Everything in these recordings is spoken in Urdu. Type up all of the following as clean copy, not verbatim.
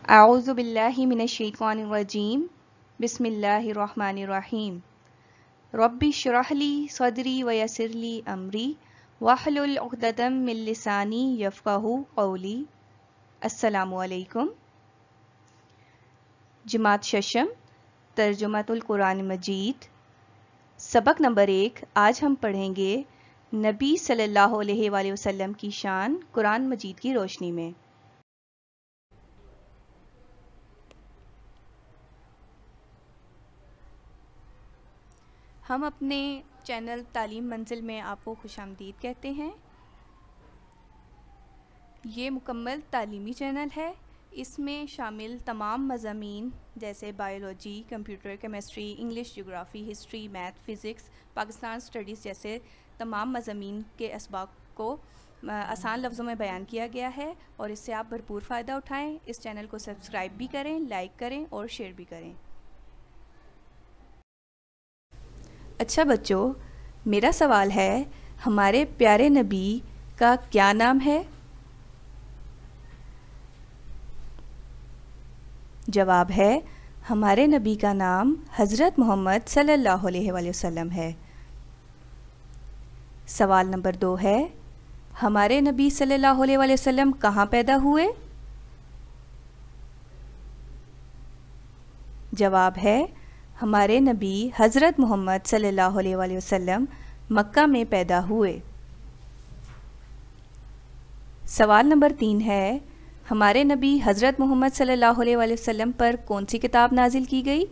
اعوذ باللہ من الشیطان الرجیم بسم اللہ الرحمن الرحیم رب اشرح لی صدری ویسر لی امری واحلل عقدۃ من لسانی یفقہوا قولی۔ السلام علیکم۔ جماعت ششم ترجمۃ القرآن مجید، سبق نمبر 1۔ آج ہم پڑھیں گے نبی صلی اللہ علیہ وآلہ وسلم کی شان قرآن مجید کی روشنی میں۔ ہم اپنے چینل تعلیم منزل میں آپ کو خوش آمدید کہتے ہیں۔ یہ مکمل تعلیمی چینل ہے۔ اس میں شامل تمام مضامین جیسے بائیولوجی، کمپیوٹر، کیمسٹری، انگلش، جغرافی، history, math, physics, Pakistan studies جیسے تمام مضامین کے اسباق کو آسان لفظوں میں بیان کیا گیا ہے، اور اس سے آپ بھرپور فائدہ اٹھائیں۔ اس چینل کو سبسکرائب بھی کریں، لائک کریں اور شیئر بھی کریں۔ اچھا بچوں، میرا سوال ہے، ہمارے پیارے نبی کا کیا نام ہے؟ جواب ہے، ہمارے نبی کا نام حضرت محمد صلی اللہ علیہ وآلہ وسلم ہے۔ سوال نمبر 2 ہے، ہمارے نبی صلی اللہ علیہ وآلہ وسلم کہاں پیدا ہوئے؟ جواب ہے، ہمارے نبی حضرت محمد صلی اللہ علیہ وآلہ وسلم مکہ میں پیدا ہوئے۔ سوال نمبر 3 ہے، ہمارے نبی حضرت محمد صلی اللہ علیہ وآلہ وسلم پر کون سی کتاب نازل کی گئی؟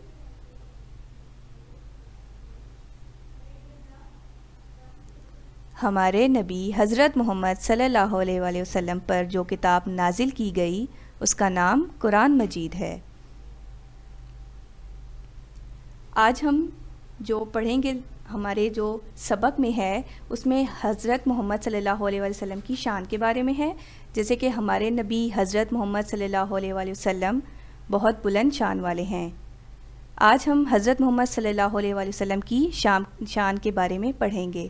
ہمارے نبی حضرت محمد صلی اللہ علیہ وآلہ وسلم پر جو کتاب نازل کی گئی اس کا نام قرآن مجید ہے۔ آج ہم جو پڑھیں گے، ہمارے جو سبق میں ہے اس میں حضرت محمد صلی اللہ علیہ وآلہ وسلم کی شان کے بارے میں ہے، جیسے کہ ہمارے نبی حضرت محمد صلی اللہ علیہ وآلہ وسلم بہت بلند شان والے ہیں۔ آج ہم حضرت محمد صلی اللہ علیہ وآلہ وسلم کی شان کے بارے میں پڑھیں گے۔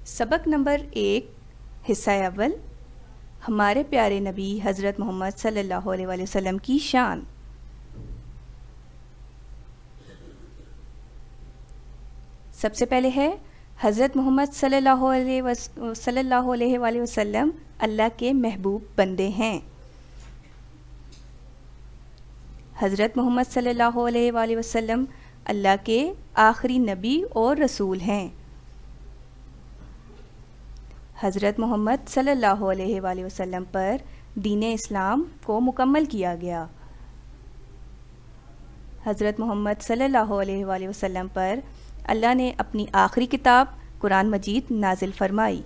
سبق نمبر 1، حصہ اول، ہمارے پیارے نبی حضرت محمد صلی اللہ علیہ وآلہ وسلم کی شان۔ سب سے پہلے ہے، حضرت محمد صلی اللہ علیہ وآلہ وسلم اللہ کے محبوب بندے ہیں۔ حضرت محمد صلی اللہ علیہ وآلہ وسلم اللہ کے آخری نبی اور رسول ہیں۔ حضرت محمد صلی اللہ علیہ وآلہ وسلم پر دین اسلام کو مکمل کیا گیا۔ حضرت محمد صلی اللہ علیہ وآلہ وسلم پر اللہ نے اپنی آخری کتاب قرآن مجید نازل فرمائی۔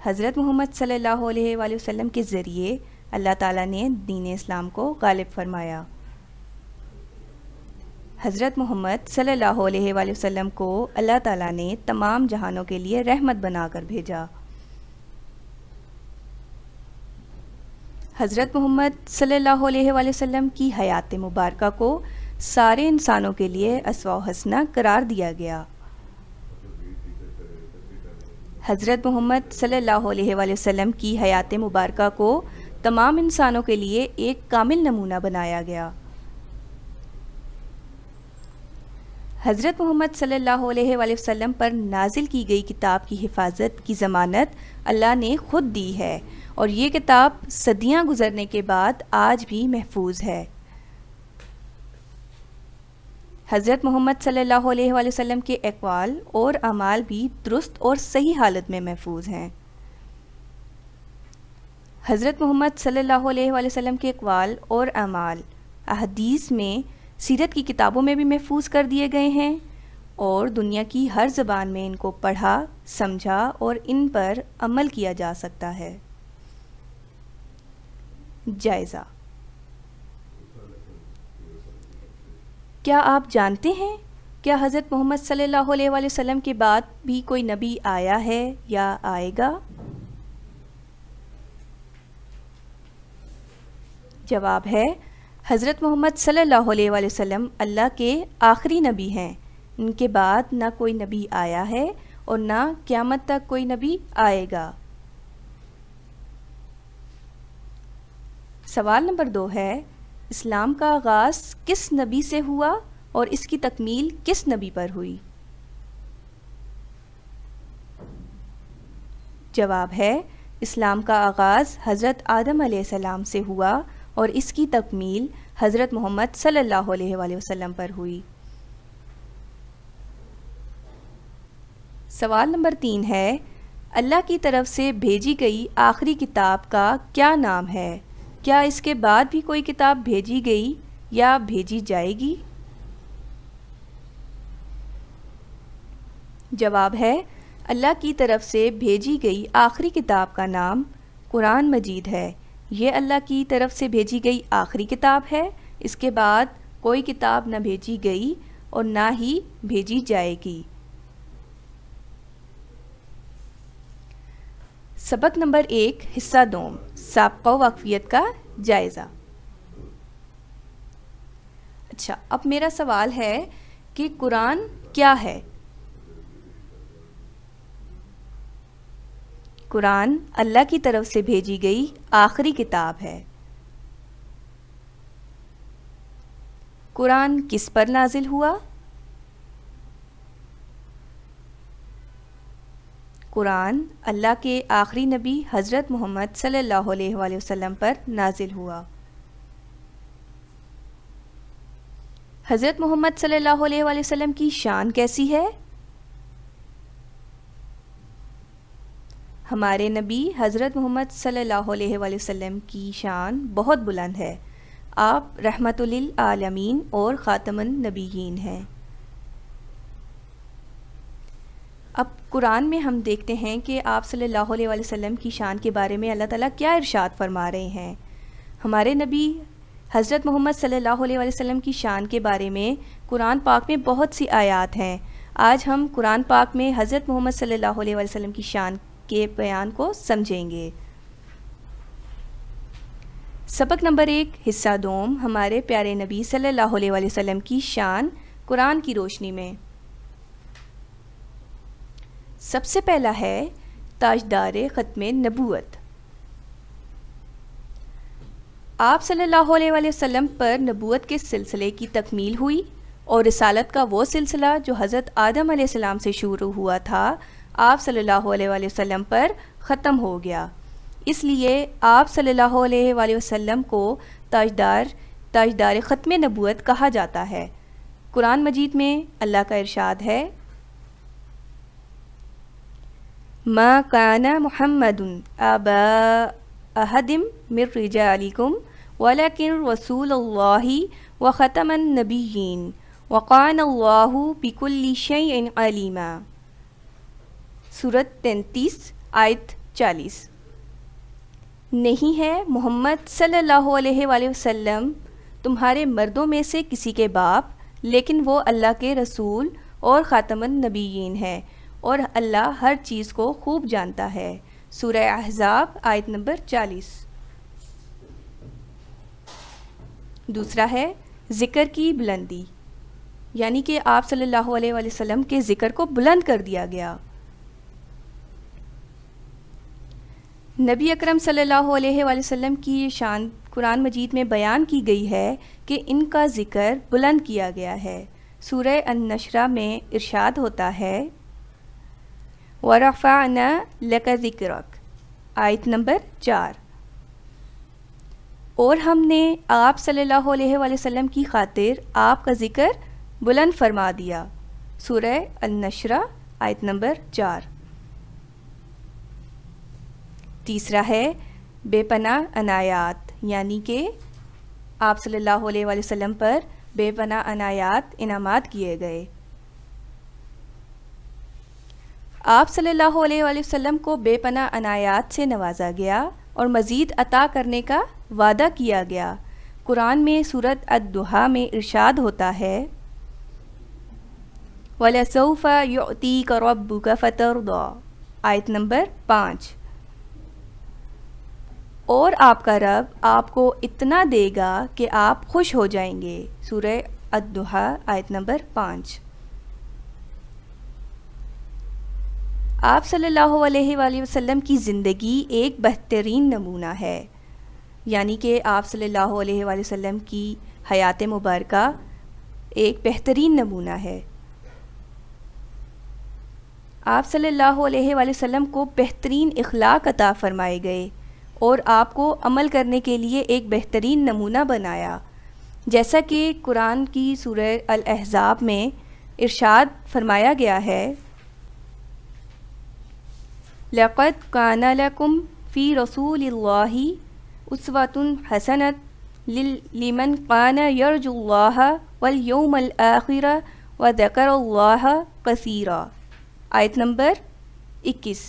حضرت محمد صلی اللہ علیہ وآلہ وسلم کے ذریعے اللہ تعالیٰ نے دین اسلام کو غالب فرمایا۔ حضرت محمد صلی اللہ علیہ وآلہ وسلم کو اللہ تعالیٰ نے تمام جہانوں کے لیے رحمت بنا کر بھیجا۔ حضرت محمد صلی اللہ علیہ وآلہ وسلم کی حیات مبارکہ کو سارے انسانوں کے لیے اسوہ و حسنہ قرار دیا گیا۔ حضرت محمد صلی اللہ علیہ وآلہ وسلم کی حیات مبارکہ کو تمام انسانوں کے لیے ایک کامل نمونہ بنایا گیا۔ حضرت محمد صلی اللہ علیہ وآلہ وسلم پر نازل کی گئی کتاب کی حفاظت کی ضمانت اللہ نے خود دی ہے، اور یہ کتاب صدیاں گزرنے کے بعد آج بھی محفوظ ہے۔ حضرت محمد صلی اللہ علیہ وآلہ وسلم کے اقوال اور اعمال بھی درست اور صحیح حالت میں محفوظ ہیں۔ حضرت محمد صلی اللہ علیہ وآلہ وسلم کے اقوال اور اعمال احادیث میں، سیرت کی کتابوں میں بھی محفوظ کر دیے گئے ہیں، اور دنیا کی ہر زبان میں ان کو پڑھا، سمجھا اور ان پر عمل کیا جا سکتا ہے۔ جائزہ: کیا آپ جانتے ہیں کیا حضرت محمد صلی اللہ علیہ وآلہ وسلم کے بعد بھی کوئی نبی آیا ہے یا آئے گا؟ جواب ہے، حضرت محمد صلی اللہ علیہ وآلہ وسلم اللہ کے آخری نبی ہیں۔ ان کے بعد نہ کوئی نبی آیا ہے اور نہ قیامت تک کوئی نبی آئے گا۔ سوال نمبر 2 ہے، اسلام کا آغاز کس نبی سے ہوا اور اس کی تکمیل کس نبی پر ہوئی؟ جواب ہے، اسلام کا آغاز حضرت آدم علیہ السلام سے ہوا اور اس کی تکمیل حضرت محمد صلی اللہ علیہ وآلہ وسلم پر ہوئی۔ سوال نمبر 3 ہے، اللہ کی طرف سے بھیجی گئی آخری کتاب کا کیا نام ہے؟ کیا اس کے بعد بھی کوئی کتاب بھیجی گئی یا بھیجی جائے گی؟ جواب ہے، اللہ کی طرف سے بھیجی گئی آخری کتاب کا نام قرآن مجید ہے۔ یہ اللہ کی طرف سے بھیجی گئی آخری کتاب ہے، اس کے بعد کوئی کتاب نہ بھیجی گئی اور نہ ہی بھیجی جائے گی۔ سبق نمبر 1 حصہ دوم، سابقہ واقفیت کا جائزہ۔ اچھا، اب میرا سوال ہے کہ قرآن کیا ہے؟ قرآن اللہ کی طرف سے بھیجی گئی آخری کتاب ہے۔ قرآن کس پر نازل ہوا؟ قرآن اللہ کے آخری نبی حضرت محمد صلی اللہ علیہ وآلہ وسلم پر نازل ہوا۔ حضرت محمد صلی اللہ علیہ وآلہ وسلم کی شان کیسی ہے؟ ہمارے نبی حضرت محمد صلی اللہ علیہ وآلہ وسلم کی شان بہت بلند ہے۔ آپ رحمت للعالمین اور خاتم النبیین ہیں۔ اب قرآن میں ہم دیکھتے ہیں کہ آپ صلی اللہ علیہ وآلہ وسلم کی شان کے بارے میں اللہ تعالیٰ کیا ارشاد فرما رہے ہیں۔ ہمارے نبی حضرت محمد صلی اللہ علیہ وآلہ وسلم کی شان کے بارے میں قرآن پاک میں بہت سی آیات ہیں۔ آج ہم قرآن پاک میں حضرت محمد صلی اللہ علیہ وآلہ وسلم کی شان کے بیان کو سمجھیں گے۔ سبق نمبر 1 حصہ دوم، ہمارے پیارے نبی صلی اللہ علیہ وآلہ وسلم کی شان قرآن کی روشنی میں۔ سب سے پہلا ہے تاجدار ختم نبوت۔ آپ صلی اللہ علیہ وآلہ وسلم پر نبوت کے سلسلے کی تکمیل ہوئی اور رسالت کا وہ سلسلہ جو حضرت آدم علیہ السلام سے شروع ہوا تھا، آپ صلی اللہ علیہ وآلہ وسلم پر ختم ہو گیا۔ اس لیے آپ صلی اللہ علیہ وآلہ وسلم کو تاجدار ختم نبوت کہا جاتا ہے۔ قرآن مجید میں اللہ کا ارشاد ہے، ما کان محمد ابا احد من رجالکم ولکن رسول اللہ وختم النبیین وکان اللہ بکل شیء علیما۔ سورۃ 33 آیت 40۔ نہیں ہے محمد صلی اللہ علیہ وآلہ وسلم تمہارے مردوں میں سے کسی کے باپ، لیکن وہ اللہ کے رسول اور خاتم النبیین ہے، اور اللہ ہر چیز کو خوب جانتا ہے۔ سورہ احزاب آیت نمبر 40۔ دوسرا ہے ذکر کی بلندی، یعنی کہ آپ صلی اللہ علیہ وآلہ وسلم کے ذکر کو بلند کر دیا گیا۔ نبی اکرم صلی اللہ علیہ وآلہ وسلم کی شان قرآن مجید میں بیان کی گئی ہے کہ ان کا ذکر بلند کیا گیا ہے۔ سورہ النشر میں ارشاد ہوتا ہے، وَرَفَعْنَا لَكَ ذِكْرَكَ آیت نمبر 4۔ اور ہم نے آپ صلی اللہ علیہ وآلہ وسلم کی خاطر آپ کا ذکر بلند فرما دیا۔ سورہ النشر آیت نمبر 4۔ تیسرا ہے بے پناہ عنایات، یعنی کہ آپ صلی اللہ علیہ وآلہ وسلم پر بے پناہ عنایات انعامات کیے گئے۔ آپ صلی اللہ علیہ وآلہ وسلم کو بے پناہ عنایات سے نوازا گیا اور مزید عطا کرنے کا وعدہ کیا گیا۔ قرآن میں سورۃ الضحیٰ میں ارشاد ہوتا ہے، وَلَسَوْفَ يُعْطِيكَ رَبُّكَ فَتَرْضَىٰ آیت نمبر 5۔ اور آپ کا رب آپ کو اتنا دے گا کہ آپ خوش ہو جائیں گے۔ سورہ الضحیٰ آیت نمبر 5۔ آپ صلی اللہ علیہ وآلہ وسلم کی زندگی ایک بہترین نمونہ ہے، یعنی کہ آپ صلی اللہ علیہ وآلہ وسلم کی حیات مبارکہ ایک بہترین نمونہ ہے۔ آپ صلی اللہ علیہ وآلہ وسلم کو بہترین اخلاق عطا فرمائے گئے اور آپ کو عمل کرنے کے لیے ایک بہترین نمونہ بنایا، جیسا کہ قرآن کی سورہ الاحزاب میں ارشاد فرمایا گیا ہے، لَقَدْ كَانَ لَكُمْ فِي رَسُولِ اللَّهِ أُسْوَةٌ حَسَنَةٌ لِمَنْ كَانَ يَرْجُو اللَّهَ وَالْيَوْمَ الْآخِرَ وَذَكَرَ اللَّهَ كَثِيرًا۔ آیت نمبر 21۔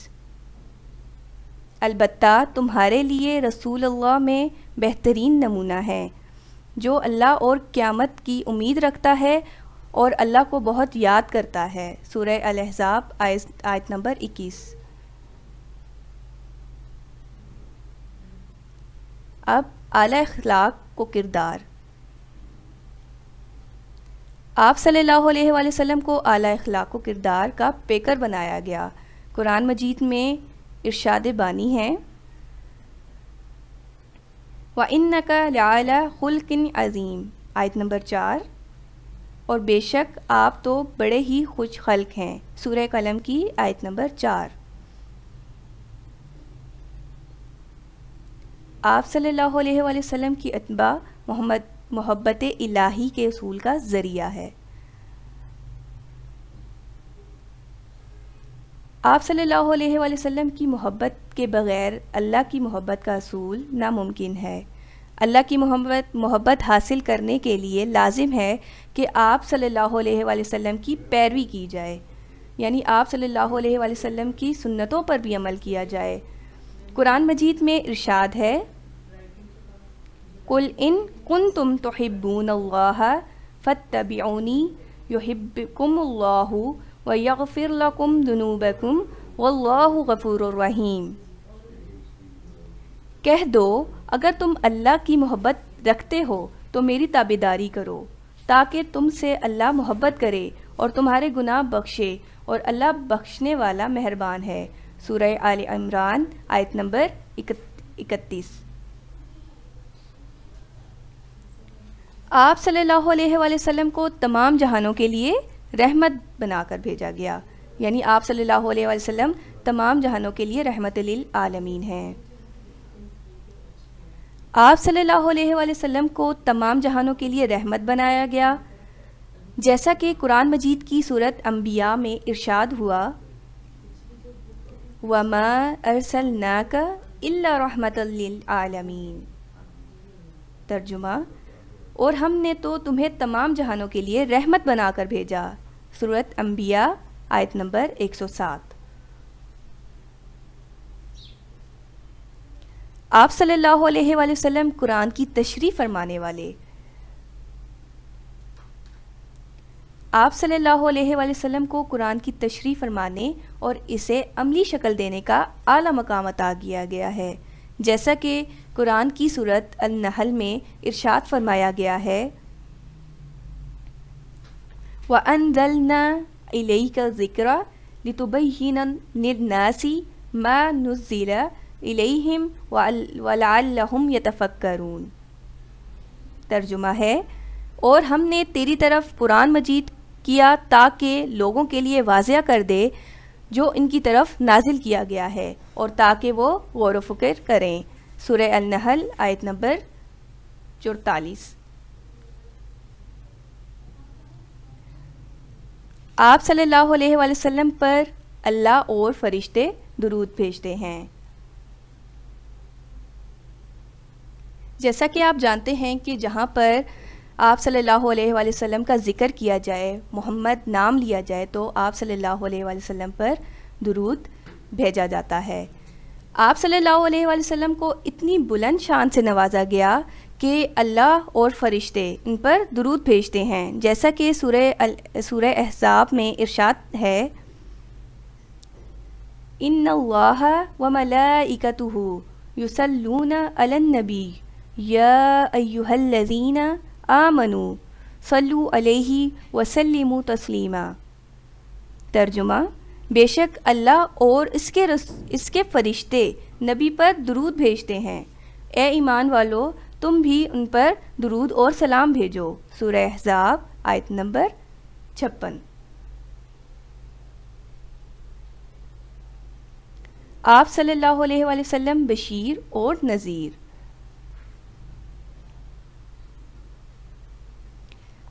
البتہ تمہارے لیے رسول اللہ میں بہترین نمونہ ہے جو اللہ اور قیامت کی امید رکھتا ہے اور اللہ کو بہت یاد کرتا ہے۔ سورہ الاحزاب آیت نمبر 21۔ اب اعلیٰ اخلاق کو کردار۔ آپ صلی اللہ علیہ وآلہ وسلم کو اعلیٰ اخلاق و کردار کا پیکر بنایا گیا۔ قرآن مجید میں ارشاد بانی ہے، وَإِنَّكَ لَعَلَىٰ خُلْقٍ عَظِيمٍ، آیت نمبر 4۔ اور بے شک آپ تو بڑے ہی خوش خلق ہیں، سورہ قلم کی آیت نمبر 4۔ آپ صلی اللہ علیہ وآلہ وسلم کی اتباع محبت الہی کے اصول کا ذریعہ ہے۔ آپ صلی اللہ علیہ وآلہ وسلم کی محبت کے بغیر اللہ کی محبت کا اصول ناممکن ہے۔ اللہ کی محبت حاصل کرنے کے لیے لازم ہے کہ آپ صلی اللہ علیہ وآلہ وسلم کی پیروی کی جائے، یعنی آپ صلی اللہ علیہ وآلہ وسلم کی سنتوں پر بھی عمل کیا جائے۔ قرآن مجید میں ارشاد ہے، قُلْ إِن كُنتُمْ تُحِبُّونَ اللَّهَ فَاتَّبِعُونِي يُحِبِّكُمُ اللَّهُ وَيَغْفِرْ لَكُمْ ذُنُوبَكُمْ وَاللَّهُ غَفُورٌ رَحِيمٌ۔ کہہ دو اگر تم اللہ کی محبت رکھتے ہو تو میری تابعداری کرو تاکہ تم سے اللہ محبت کرے اور تمہارے گناہ بخشے، اور اللہ بخشنے والا مہربان ہے۔ سورہ آل عمران آیت نمبر 31۔ آپ صلی اللہ علیہ وآلہ وسلم کو تمام جہانوں کے لیے رحمت بنا کر بھیجا گیا، یعنی آپ صلی اللہ علیہ وآلہ وسلم تمام جہانوں کے لیے رحمت للعالمین ہیں۔ آپ صلی اللہ علیہ وآلہ وسلم کو تمام جہانوں کے لیے رحمت بنایا گیا، جیسا کہ قرآن مجید کی سورۃ انبیاء میں ارشاد ہوا، وَمَا أَرْسَلْنَاكَ إِلَّا رَحْمَةً لِلْعَالَمِينَ۔ ترجمہ، اور ہم نے تو تمہیں تمام جہانوں کے لیے رحمت بنا کر بھیجا۔ سورۃ انبیاء آیت نمبر 107۔ آپ صلی اللہ علیہ وآلہ وسلم قرآن کی تشریح فرمانے والے۔ آپ صلی اللہ علیہ وآلہ وسلم کو قرآن کی تشریح فرمانے اور اسے عملی شکل دینے کا اعلیٰ مقام عطا کیا گیا ہے، جیسا کہ قرآن کی سورۃ النحل میں ارشاد فرمایا گیا ہے، وَأَنزَلْنَا إِلَيْكَ الذِّكْرَ لِتُبَيِّنَ لِلنَّاسِ مَا نُزِّلَ إِلَيْهِمْ وَلَعَلَّهُمْ يَتَفَكَّرُونَ۔ ترجمہ ہے، اور ہم نے تیری طرف قرآن مجید کیا تاکہ لوگوں کے لیے واضح کر دے جو ان کی طرف نازل کیا گیا ہے، اور تاکہ وہ غور و فکر کریں۔ سورہ النحل آیت نمبر 44۔ آپ صلی اللہ علیہ وآلہ وسلم پر اللہ اور فرشتے درود بھیجتے ہیں۔ جیسا کہ آپ جانتے ہیں کہ جہاں پر آپ صلی اللہ علیہ وآلہ وسلم کا ذکر کیا جائے، محمد نام لیا جائے، تو آپ صلی اللہ علیہ وآلہ وسلم پر درود بھیجا جاتا ہے۔ آپ صلی اللہ علیہ وآلہ وسلم کو اتنی بلند شان سے نوازا گیا کہ اللہ اور فرشتے ان پر درود بھیجتے ہیں، جیسا کہ سورہ احزاب میں ارشاد ہے، ان اللہ وملائکتہ یصلون علی النبی یا ایہا الذین آمنوا صلوا علیہ وسلموا تسلیما۔ ترجمہ، بے شک اللہ اور اس کے فرشتے نبی پر درود بھیجتے ہیں، اے ایمان والو تم بھی ان پر درود اور سلام بھیجو. سورہ احزاب آیت نمبر 56. آپ صلی اللہ علیہ وآلہ وسلم بشیر اور نذیر.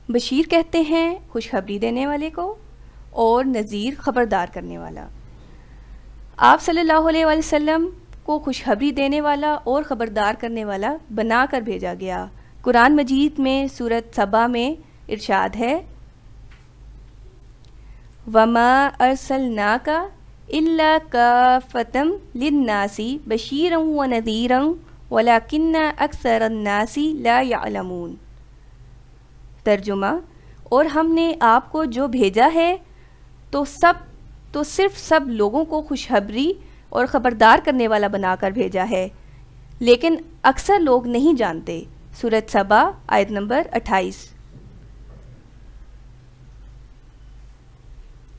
بشیر کہتے ہیں خوشخبری دینے والے کو اور نذیر خبردار کرنے والا. آپ صلی اللہ علیہ وآلہ وسلم کو خوشخبری دینے والا اور خبردار کرنے والا بنا کر بھیجا گیا. قرآن مجید میں سورۃ سبا میں ارشاد ہے وَمَا أَرْسَلْنَاكَ إِلَّا كَافَّةً لِلنَّاسِ بَشِيرًا وَنَذِيرًا وَلَكِنَّ أَكْثَرَ النَّاسِ لَا يَعْلَمُونَ. ترجمہ: اور ہم نے آپ کو جو بھیجا ہے تو صرف سب لوگوں کو خوشخبری اور خبردار کرنے والا بنا کر بھیجا ہے، لیکن اکثر لوگ نہیں جانتے. سورۃ سبا آیت نمبر 28.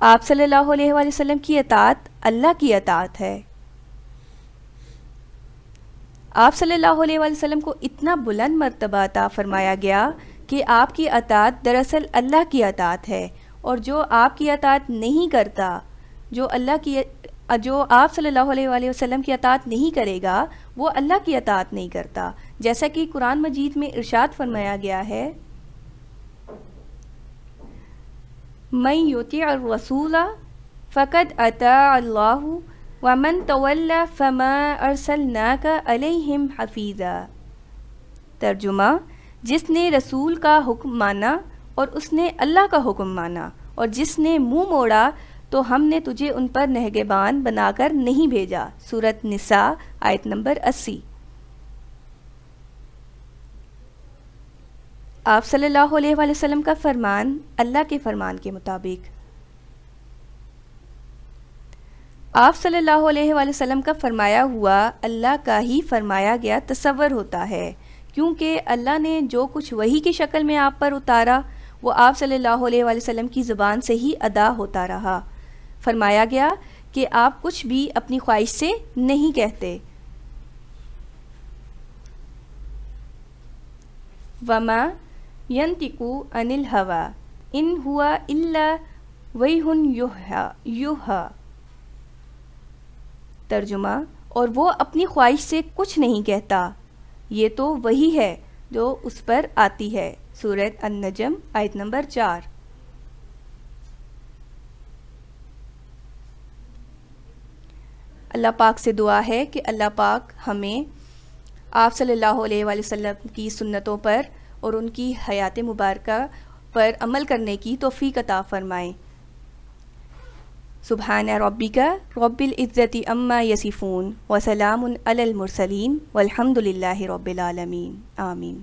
آپ صلی اللہ علیہ وآلہ وسلم کی اطاعت اللہ کی اطاعت ہے. آپ صلی اللہ علیہ وآلہ وسلم کو اتنا بلند مرتبہ عطا فرمایا گیا کہ آپ کی اطاعت دراصل اللہ کی اطاعت ہے، اور جو آپ کی اطاعت نہیں کرتا، جو آپ صلی اللہ علیہ وآلہ وسلم کی اطاعت نہیں کرے گا وہ اللہ کی اطاعت نہیں کرتا. جیسا کہ قرآن مجید میں ارشاد فرمایا گیا ہے مَن یُطِعِ الرَّسُولَ فَقَدْ أَطَاعَ اللَّهُ وَمَن تَوَلَّى فَمَا أَرْسَلْنَاكَ عَلَيْهِمْ حَفِيظًا. ترجمہ: جس نے رسول کا حکم مانا اور اس نے اللہ کا حکم مانا، اور جس نے منہ موڑا تو ہم نے تجھے ان پر نگہبان بنا کر نہیں بھیجا. سورۃ نساء آیت نمبر 80. آپ صلی اللہ علیہ وآلہ وسلم کا فرمان اللہ کے فرمان کے مطابق. آپ صلی اللہ علیہ وآلہ وسلم کا فرمایا ہوا اللہ کا ہی فرمایا گیا تصور ہوتا ہے، کیونکہ اللہ نے جو کچھ وحی کی شکل میں آپ پر اتارا وہ آپ صلی اللہ علیہ وآلہ وسلم کی زبان سے ہی ادا ہوتا رہا. فرمایا گیا کہ آپ کچھ بھی اپنی خواہش سے نہیں کہتے. وَمَا يَنطِقُ عَنِ الْهَوَىٰ إِنْ هُوَ إِلَّا وَحْيٌ یُوحَىٰ. ترجمہ: اور وہ اپنی خواہش سے کچھ نہیں کہتا، یہ تو وہی ہے جو اس پر آتی ہے. سورۃ النجم آیت نمبر 4. اللہ پاک سے دعا ہے کہ اللہ پاک ہمیں آپ صلی اللہ علیہ وآلہ وسلم کی سنتوں پر اور ان کی حیات مبارکہ پر عمل کرنے کی توفیق عطا فرمائیں. سبحان ربک رب العزت عما یصفون وسلام علی المرسلین والحمد للہ رب العالمین. آمین.